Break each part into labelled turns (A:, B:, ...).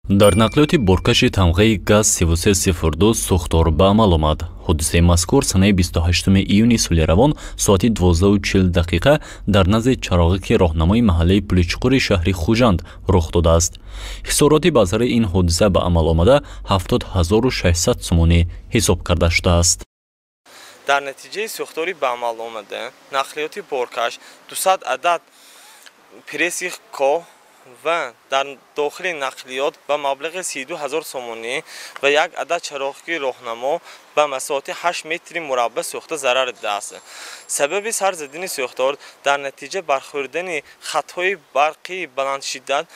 A: дар нақлиёти боркаши тамғаи газ 3302 сӯхтор ба амал омад. ҳодисаи мазкур санаи 28 июни соли равон соати 12:40 дар назди чароғики роҳнамои маҳаллаи Пуличуқури шаҳри Хужанд рух додааст. ҳисороти ба асари ин ҳодиса ба амал омада 70600 сомонӣ ҳисоб карда шудааст.
B: дар натиҷаи сӯхтори ба амал омада нақлиёти боркаш 200 адад пресси коҳ ва дар дохили нақлиёт ба маблағи 32000 сомонӣ ва як адад чароғики роҳнамо ба масоҳати 8 метри мураббаъ сӯхта зарар дидааст. сабаби сар задани сӯхтор дар натиҷа бархӯрдани хатҳои барқи баландшиддат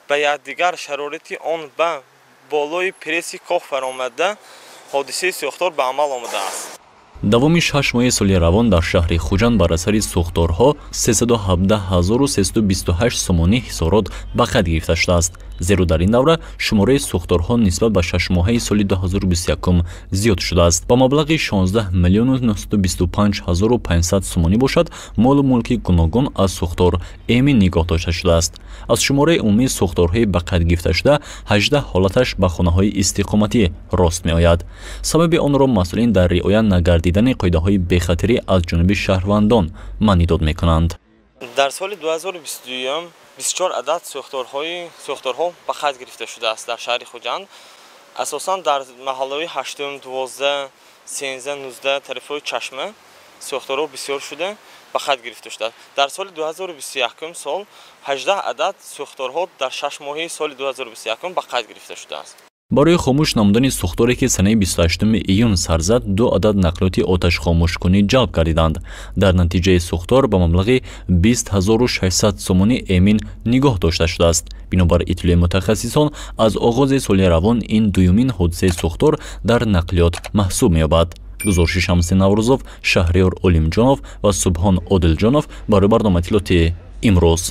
B: ба якдигар шарорати он ба болои пресси коҳ фаромада ҳодисаи сӯхтор ба амал омадааст.
A: давоми 6 моҳи соли равон дар шаҳри Хуҷанд бар асари сӯхторҳо 317328 сомонӣ ҳисорот ба қайд гирифта шудааст. зеро дар ин давра шумораи сӯхторҳо нисбат ба 6 моҳаи соли 2021 зиёд шудааст. ба маблағи 16 миллиону 925500 сомонӣ бошад молу мулки гуногун аз сӯхтор эмин нигоҳ дошта шудааст. аз шумораи умумии сӯхторҳои ба қайд гирифта шуда 18 ҳолаташ ба хонаҳои истиқоматӣ рост меояд. сабаби онро масъулин дар риоя нагардидани қоидаҳои бехатарӣ аз ҷониби шаҳрвандон маънӣ дод мекунанд.
B: дар соли 2022 24 адад сӯхторҳо ба қайд гирифта шудааст дар шаҳри Хуҷанд. асосан дар маҳаллаҳои 8, 12, 13, 19 тарафҳои Чашма сӯхторҳо бисёр шуда ба қайд гирифта шудааст. дар соли 2021 сол 18 адад сӯхторҳо дар 6 моҳи соли 2021 ба қайд гирифта шудааст.
A: барои хомӯш намудани сӯхторе ки санаи 28 июн сар зад 2 адад нақлиёти оташхомӯшкунӣ ҷалб гардиданд. дар натиҷаи сӯхтор ба маблағи 20600 сомонӣ эмин нигоҳ дошта шудааст. бинобар иттилои мутахассисон аз оғози соли равон ин дуюмин ҳодисаи сӯхтор дар нақлиёт маҳсуб меёбад. гузориши Шамси Наврӯзов, Шаҳриёр Олимҷонов ва Субҳон Одилҷонов барои барномаи иттилоъоти имрӯз.